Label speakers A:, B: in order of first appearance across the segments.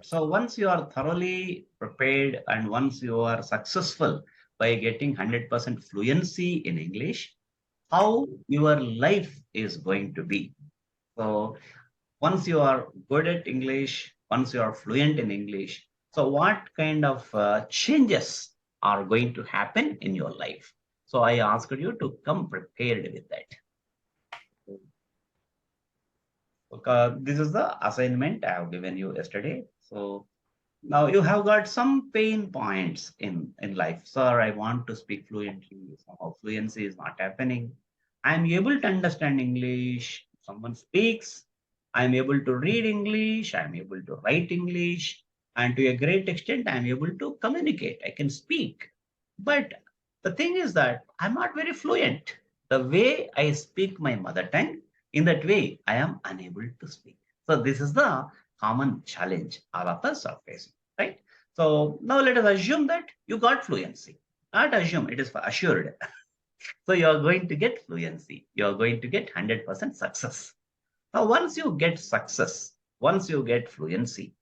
A: So once you are thoroughly prepared and once you are successful by getting 100% fluency in English, how your life is going to be. So once you are good at English, once you are fluent in English, so what kind of changes are going to happen in your life? So I asked you to come prepared with that. Okay, this is the assignment I have given you yesterday. So now you have got some pain points in life. Sir, I want to speak fluently. Somehow fluency is not happening. I'm able to understand English. Someone speaks. I'm able to read English. I'm able to write English. And to a great extent, I'm able to communicate. I can speak. But the thing is that I'm not very fluent. The way I speak my mother tongue, in that way, I am unable to speak. So this is the common challenge all of us are facing, right? So now let us assume that you got fluency. Not assume, it is for assured. So you are going to get fluency. You are going to get 100% success. Now, once you get success, once you get fluency,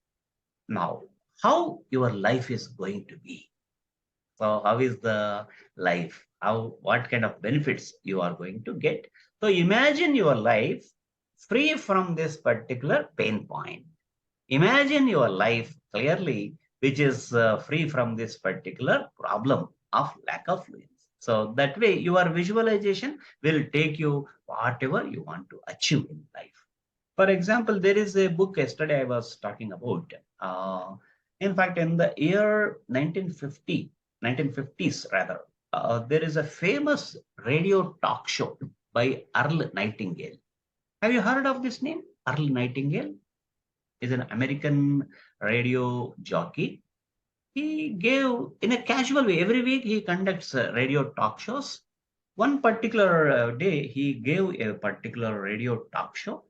A: now how your life is going to be. So how is the life? How, what kind of benefits you are going to get? So imagine your life free from this particular pain point. Imagine your life clearly, which is free from this particular problem of lack of fluency. So that way, your visualization will take you whatever you want to achieve in life. For example, there is a book yesterday I was talking about. In fact, in the year 1950, 1950s rather, there is a famous radio talk show by Earl Nightingale. Have you heard of this name? Earl Nightingale is an American radio jockey. He gave in a casual way. Every week he conducts radio talk shows. One particular day he gave a particular radio talk show.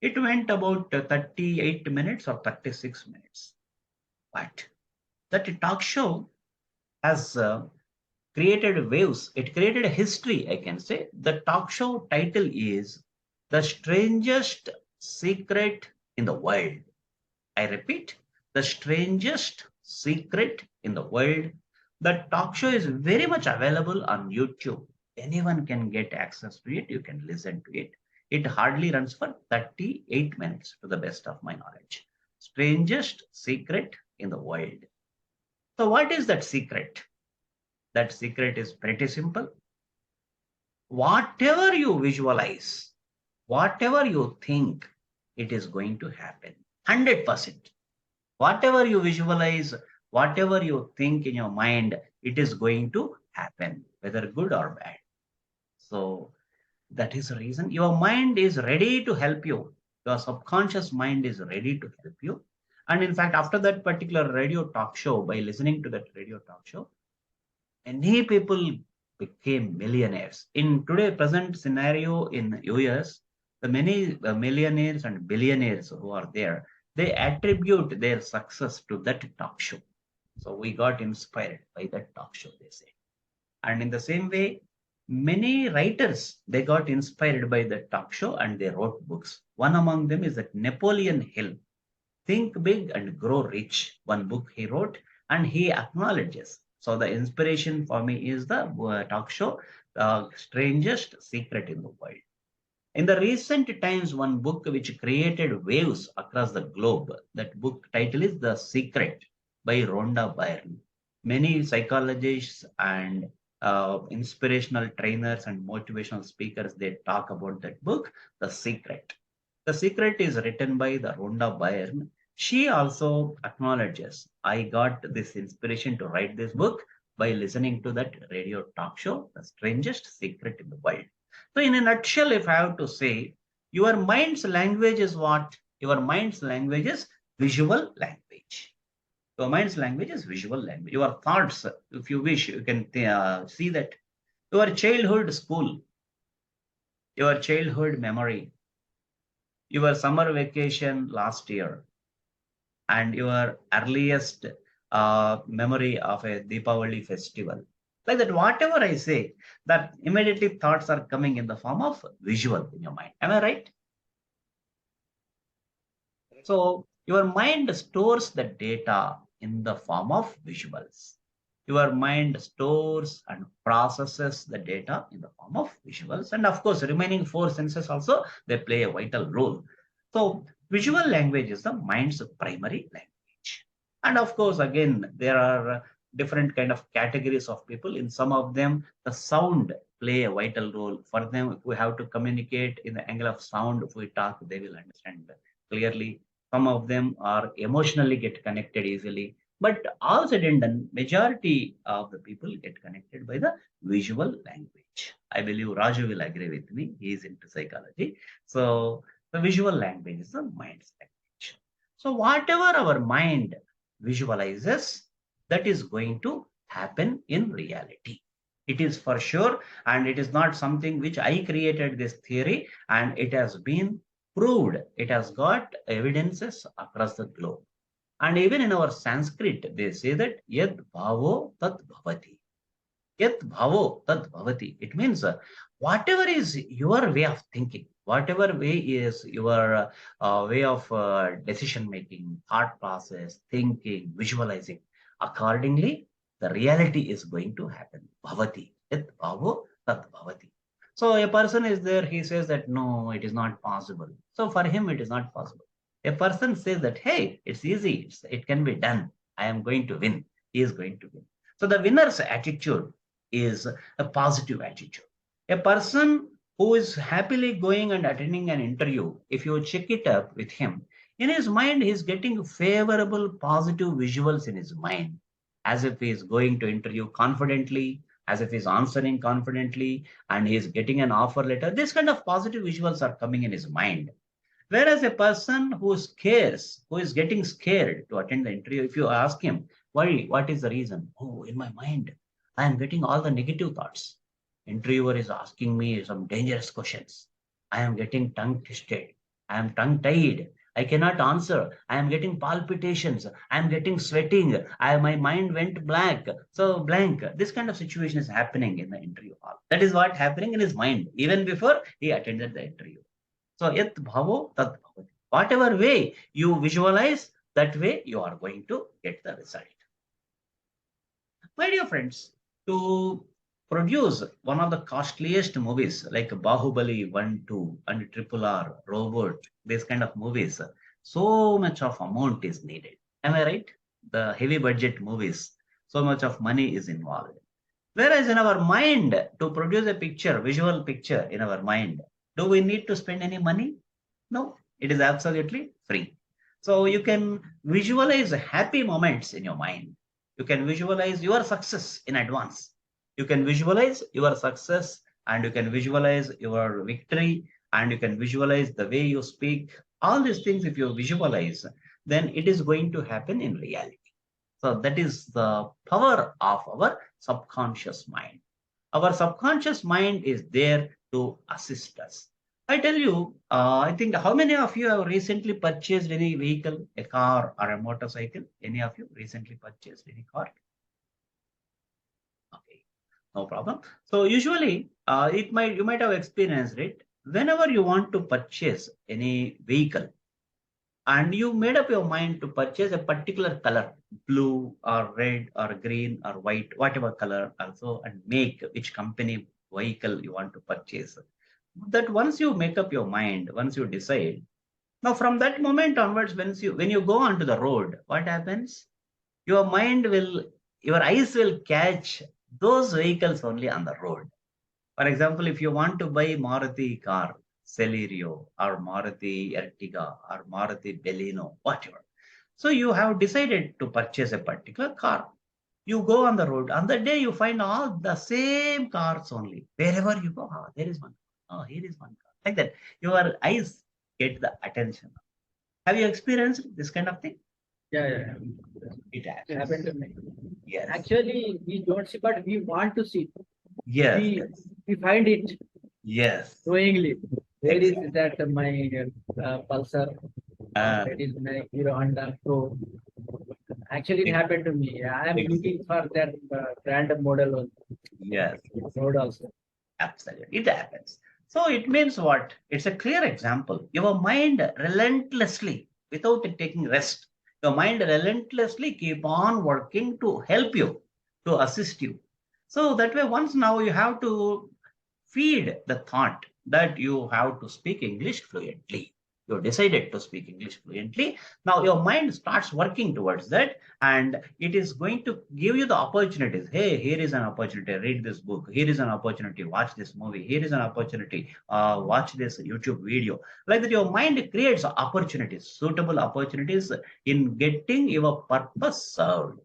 A: It went about 38 minutes or 36 minutes. But that talk show has created waves. It created a history, I can say. The talk show title is The Strangest Secret in the World. I repeat, The Strangest Secret in the World. The talk show is very much available on YouTube. Anyone can get access to it. You can listen to it. It hardly runs for 38 minutes to the best of my knowledge. Strangest secret in the world. So, what is that secret? That secret is pretty simple. Whatever you visualize, whatever you think, it is going to happen. 100%. Whatever you visualize, whatever you think in your mind, it is going to happen, whether good or bad. So that is the reason your mind is ready to help you. Your subconscious mind is ready to help you. And in fact, after that particular radio talk show, by listening to that radio talk show, many people became millionaires. In today present scenario in US, the many millionaires and billionaires who are there, they attribute their success to that talk show. So we got inspired by that talk show, they say. And in the same way, many writers, they got inspired by the talk show and they wrote books. One among them is that Napoleon Hill, Think Big and Grow Rich. One book he wrote and he acknowledges. So the inspiration for me is the talk show, The Strangest Secret in the World. In the recent times, one book which created waves across the globe, that book title is The Secret by Rhonda Byrne. Many psychologists and inspirational trainers and motivational speakers, they talk about that book, The Secret. The Secret is written by the Rhonda Byrne. She also acknowledges, I got this inspiration to write this book by listening to that radio talk show, The Strangest Secret in the World. So, in a nutshell, if I have to say, your mind's language is what? Your mind's language is visual language. Your mind's language is visual language. Your thoughts, if you wish, you can see that. Your childhood school, your childhood memory, your summer vacation last year, and your earliest memory of a Deepavali festival. Like that, whatever I say, that immediately thoughts are coming in the form of visual in your mind. Am I right? So Your mind stores the data in the form of visuals. Your mind stores and processes the data in the form of visuals. And of course, remaining four senses also, they play a vital role. So visual language is the mind's primary language. And of course, again, there are different kind of categories of people. In some of them, the sound play a vital role. For them, if we have to communicate in the angle of sound, if we talk, they will understand clearly. Some of them are emotionally get connected easily. But all said and done, majority of the people get connected by the visual language. I believe Raju will agree with me. He is into psychology. So the visual language is the mind's language. So whatever our mind visualizes, that is going to happen in reality. It is for sure, and it is not something which I created this theory, and it has been proved. It has got evidences across the globe. And even in our Sanskrit, they say that yad bhavo tat bhavati. Yat bhavo tat bhavati. It means whatever is your way of thinking, whatever way is your way of decision making, thought process, thinking, visualizing, accordingly, the reality is going to happen. Bhavati. Yat bhavo tat bhavati. So a person is there, he says that no, it is not possible. So for him, it is not possible. A person says that, hey, it's easy, it can be done. I am going to win. He is going to win. So the winner's attitude is a positive attitude. A person who is happily going and attending an interview, if you check it up with him, in his mind, he's getting favorable, positive visuals in his mind, as if he's going to interview confidently, as if he's answering confidently, and he's getting an offer letter. This kind of positive visuals are coming in his mind. Whereas a person who scares, who is getting scared to attend the interview, if you ask him, why, what is the reason? Oh, in my mind, I am getting all the negative thoughts. Interviewer is asking me some dangerous questions. I am getting tongue twisted. I am tongue tied. I cannot answer. I am getting palpitations. I am getting sweating. My mind went blank. So blank. This kind of situation is happening in the interview hall. That is what happening in his mind even before he attended the interview. So yat bhavo tat bhavati. Whatever way you visualize, that way you are going to get the result. My dear friends, to produce one of the costliest movies like Bahubali 1, 2, and Triple R, Robot, this kind of movies, so much of amount is needed. Am I right? The heavy budget movies, so much of money is involved. Whereas in our mind, to produce a picture, visual picture in our mind, do we need to spend any money? No, it is absolutely free. So you can visualize happy moments in your mind. You can visualize your success in advance. You can visualize your success, and you can visualize your victory, and you can visualize the way you speak. All these things, if you visualize, then it is going to happen in reality. So that is the power of our subconscious mind. Our subconscious mind is there to assist us. I tell you, I think how many of you have recently purchased any vehicle, a car or a motorcycle? Any of you recently purchased any car? Okay, no problem. So usually, you might have experienced it. Whenever you want to purchase any vehicle, and you made up your mind to purchase a particular color, blue or red or green or white, whatever color also, and make which company vehicle you want to purchase. That once you make up your mind, once you decide, now from that moment onwards, when you go onto the road, what happens? Your mind will, your eyes will catch those vehicles only on the road. For example, if you want to buy Maruti car, Celerio or Maruti Ertiga or Maruti Baleno, whatever. So you have decided to purchase a particular car. You go on the road. On the day, you find all the same cars only. Wherever you go, oh, there is one. Oh, here is one car. Like that. Your eyes get the attention. Have you experienced this kind of thing?
B: Yeah, yeah,
A: It
B: it
A: happens.
B: happened to me.
A: Yes.
B: Actually, we don't see, but we want to see.
A: Yes.
B: We
A: Yes.
B: we find it
A: Yes.
B: knowingly. Where is
A: Exactly.
B: that my Pulsar?
A: Uh,
B: That is my Hero Honda Pro. Actually, it happened to me. I am
A: exactly.
B: looking for that random model on
A: Yes.
B: road also.
A: Absolutely. It happens. So it means what? It's a clear example. Your mind relentlessly. without taking rest. Your mind relentlessly keep on working to help you, to assist you. So that way, once now you have to feed the thought that you have to speak English fluently. You decided to speak English fluently. Now your mind starts working towards that, and it is going to give you the opportunities. Hey, here is an opportunity. Read this book. Here is an opportunity. Watch this movie. Here is an opportunity. Watch this YouTube video. Like that, your mind creates opportunities, suitable opportunities in getting your purpose served.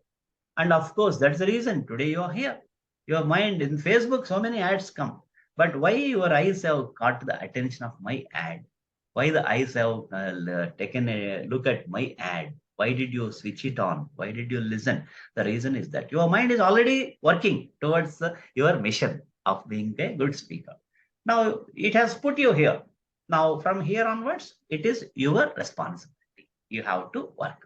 A: And of course, that's the reason today you are here. Your mind in Facebook, so many ads come. But why your eyes have caught the attention of my ad? Why the eyes have taken a look at my ad? Why did you switch it on? Why did you listen? The reason is that your mind is already working towards your mission of being a good speaker. Now, it has put you here. Now, from here onwards, it is your responsibility. You have to work.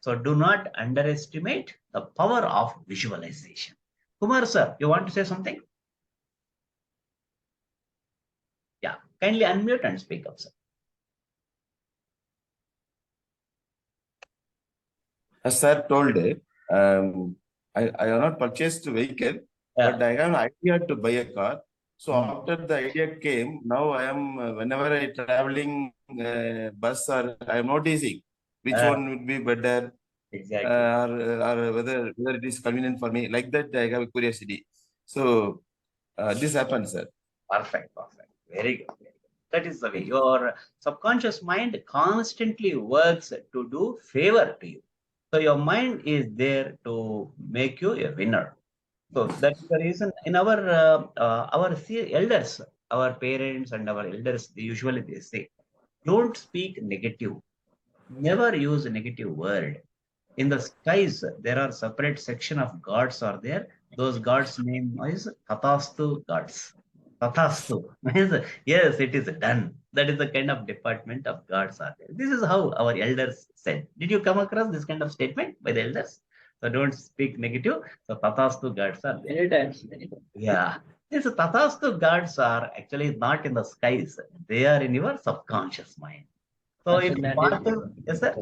A: So do not underestimate the power of visualization. Kumar sir, you want to say something? Yeah, kindly unmute and speak up, sir.
C: As sir told, I have not purchased a vehicle, but
A: Yeah.
C: I have an idea to buy a car. So
A: Mm.
C: after the idea came, now I am whenever I traveling bus or I am noticing which one would be better
A: Exactly.
C: or whether it is convenient for me. Like that, I have a curiosity. So this happens, sir.
A: Perfect, perfect. Very good. Very good. That is the way. Your subconscious mind constantly works to do favor to you. So your mind is there to make you a winner. So that's the reason in our elders, our parents and our elders, they usually they say, don't speak negative. Never use a negative word. In the skies, there are separate section of gods are there. Those gods' name is Tathastu gods. Tathastu means yes, it is done. That is the kind of department of gods are there. This is how our elders said. Did you come across this kind of statement by the elders? So don't speak negative. So Tathastu gods are there.
B: Many times, many times.
A: Yeah. These Tathastu gods are actually not in the skies. They are in your subconscious mind. So if
B: Conscious mind is
A: whatever, yes, sir?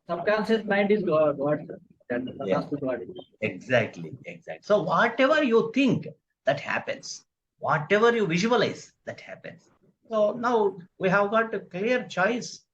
B: subconscious mind is God, sir. That
A: Yeah.
B: that's the God.
A: Exactly, exactly. So whatever you think, that happens. Whatever you visualize, that happens. So now we have got a clear choice.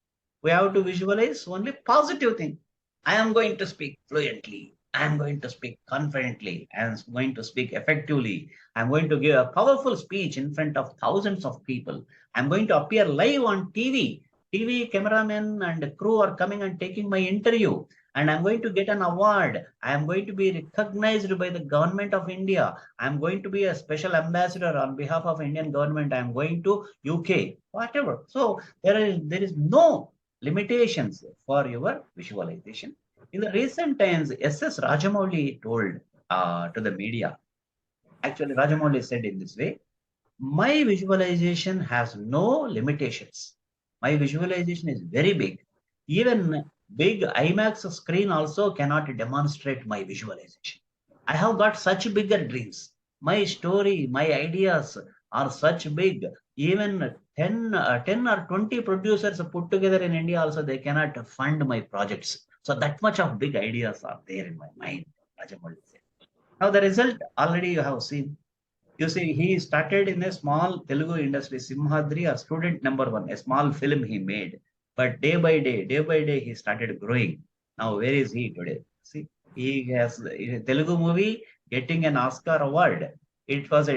A: We have to visualize only positive thing. I am going to speak fluently. I am going to speak confidently. I am going to speak effectively. I'm going to give a powerful speech in front of thousands of people. I'm going to appear live on TV. TV cameramen and crew are coming and taking my interview, and I'm going to get an award. I am going to be recognized by the government of India. I'm going to be a special ambassador on behalf of Indian government. I'm going to UK, whatever. So there is no limitations for your visualization. In the recent times, SS Rajamouli told to the media. Actually, Rajamouli said in this way, my visualization has no limitations. My visualization is very big. Even big IMAX screen also cannot demonstrate my visualization. I have got such bigger dreams. My story, my ideas are such big. Even 10 or 20 producers put together in India also, they cannot fund my projects. So that much of big ideas are there in my mind, Rajamouli said. Now the result already you have seen. You see, he started in a small Telugu industry, Simhadri, or student number one, a small film he made. But day by day, he started growing. Now, where is he today? See, he has in a Telugu movie getting an Oscar award. It was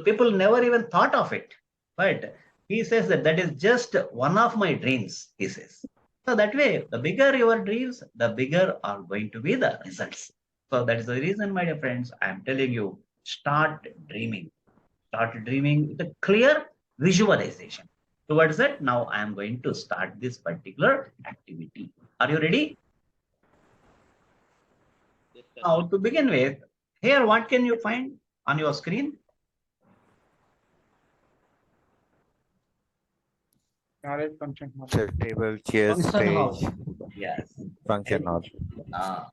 A: people never even thought of it. But he says that that is just one of my dreams, he says. So that way, the bigger your dreams, the bigger are going to be the results. So that is the reason, my dear friends, I am telling you, start dreaming. Start dreaming with a clear visualization. Towards that, now I am going to start this particular activity. Are you ready? Now, to begin with, here, what can you find on your screen?
D: Chair table, chairs,
B: Function hall.
D: stage,
A: Yes.
D: function hall.
A: Uh,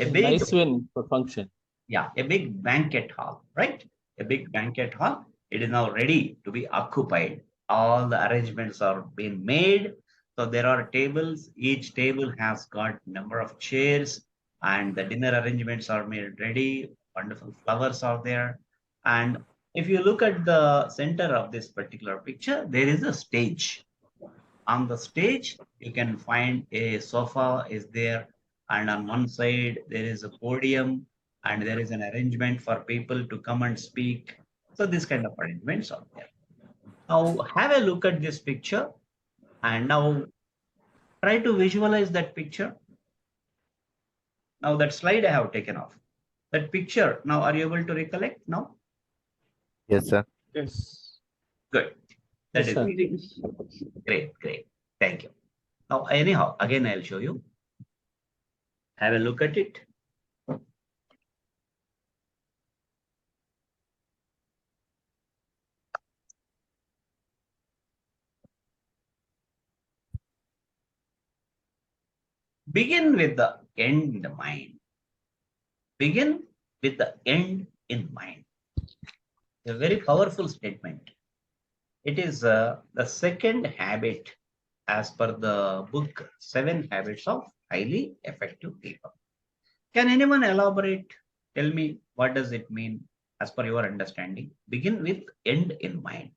A: a
E: A
A: big,
E: nice win for function.
A: yeah, a big banquet hall, right? A big banquet hall. It is now ready to be occupied. All the arrangements are being made. So there are tables. Each table has got number of chairs, and the dinner arrangements are made ready. Wonderful flowers are there. And if you look at the center of this particular picture, there is a stage. On the stage, you can find a sofa is there, and on one side there is a podium, and there is an arrangement for people to come and speak. So this kind of arrangements are there. Now have a look at this picture, and now try to visualize that picture. Now that slide I have taken off. That picture, now are you able to recollect now?
D: Yes, sir.
B: Yes.
A: Good. That
B: Yes,
A: is
B: sir.
A: great, great. Thank you. Now anyhow, again I'll show you. Have a look at it. Begin with the end in mind. Begin with the end in mind. A very powerful statement. It is the second habit as per the book 7 Habits of Highly Effective People. Can anyone elaborate? Tell me what does it mean as per your understanding? Begin with end in mind.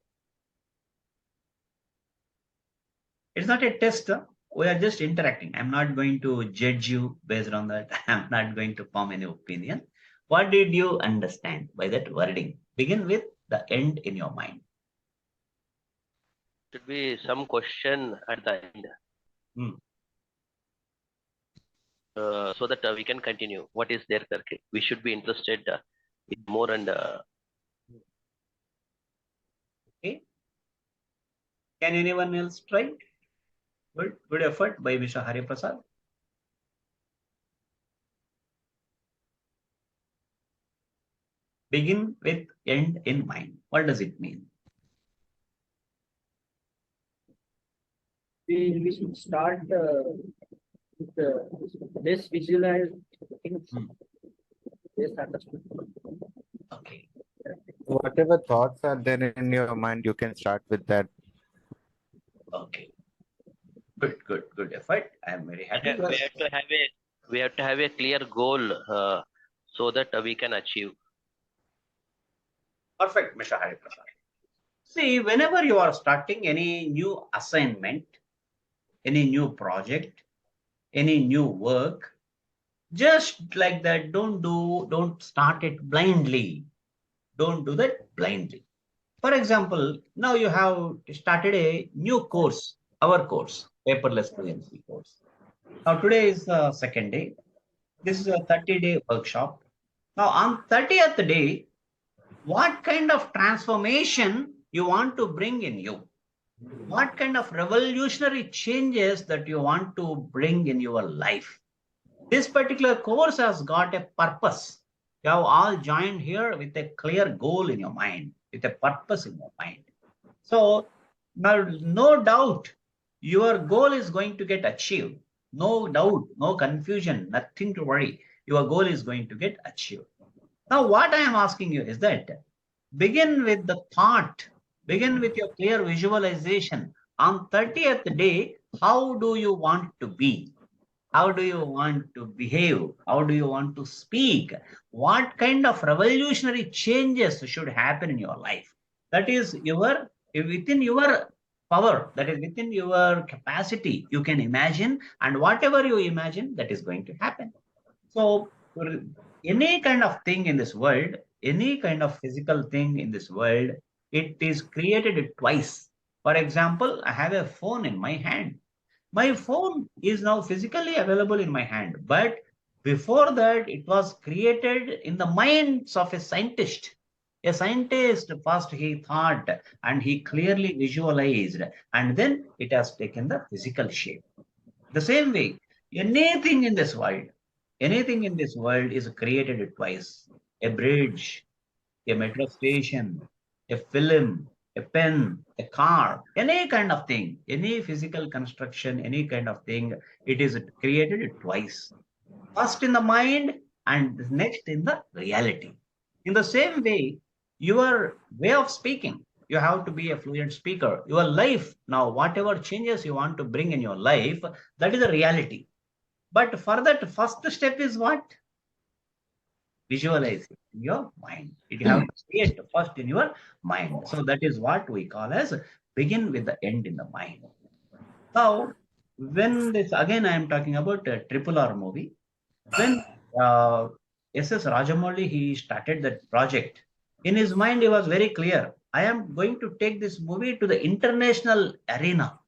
A: It's not a test. We are just interacting. I'm not going to judge you based on that. I'm not going to form any opinion. What did you understand by that wording? Begin with the end in your mind.
E: Should be some question at the end.
A: Hmm.
E: So that we can continue. What is there? We should be interested in more and
A: Okay. Can anyone else try? Good effort by Mr. Hari Prasad. Begin with end in mind. What does it mean?
B: We should start with this visualize things. Yes, understood.
A: Okay.
D: Whatever thoughts are there in your mind, you can start with that.
A: Okay. Good effort. I am very happy.
E: we have to have a clear goal so that we can achieve.
A: Perfect, Mr. Hari Prasad. See, whenever you are starting any new assignment, any new project, any new work, just like that, don't start it blindly. Don't do that blindly. For example, now you have started a new course, our course, Paperless Fluency course. Now today is the second day. This is a 30-day workshop. Now on 30th day, what kind of transformation you want to bring in you? What kind of revolutionary changes that you want to bring in your life? This particular course has got a purpose. You have all joined here with a clear goal in your mind, with a purpose in your mind. So now, no doubt, your goal is going to get achieved. No doubt, no confusion, nothing to worry. Your goal is going to get achieved. Now, what I am asking you is that begin with the thought, begin with your clear visualization. On 30th day, how do you want to be? How do you want to behave? How do you want to speak? What kind of revolutionary changes should happen in your life? That is within your power, that is within your capacity. You can imagine, and whatever you imagine, that is going to happen. So, any kind of thing in this world, any kind of physical thing in this world, it is created twice. For example, I have a phone in my hand. My phone is now physically available in my hand, but before that, it was created in the minds of a scientist. A scientist first he thought and he clearly visualized, and then it has taken the physical shape. The same way, anything in this world, anything in this world is created twice. A bridge, a metro station, a film, a pen, a car, any kind of thing, any physical construction, any kind of thing, it is created twice. First in the mind and next in the reality. In the same way, your way of speaking, You have to be a fluent speaker. Your life now, whatever changes you want to bring in your life, that is a reality. But for that, first step is what? Visualize it in your mind. You have to see it first in your mind. So that is what we call as begin with the end in the mind. Now, when this again, I am talking about a Triple R movie. When S.S. Rajamouli he started that project, in his mind he was very clear. I am going to take this movie to the international arena,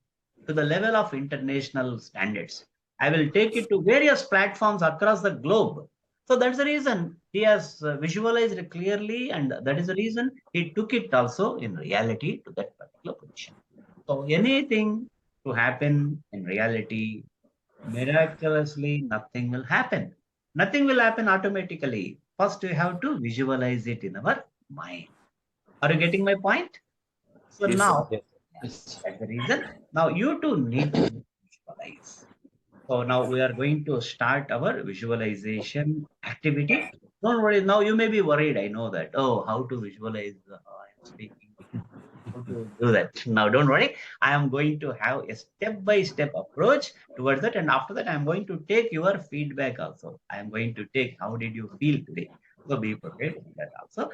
A: to the level of international standards. I will take it to various platforms across the globe. So that's the reason he has visualized it clearly, and that is the reason he took it also in reality to that particular position. So anything to happen in reality, miraculously, nothing will happen. Nothing will happen automatically. First, we have to visualize it in our mind. Are you getting my point? So
C: Yes, sir.
A: now, yes, that's the reason. Now you too need to visualize. So now we are going to start our visualization activity. Don't worry. Now you may be worried. I know that. Oh, how to visualize? I am speaking. How to do that? Now don't worry. I am going to have a step-by-step approach towards that, and after that, I am going to take your feedback also. I am going to take how did you feel today. So be prepared for that also.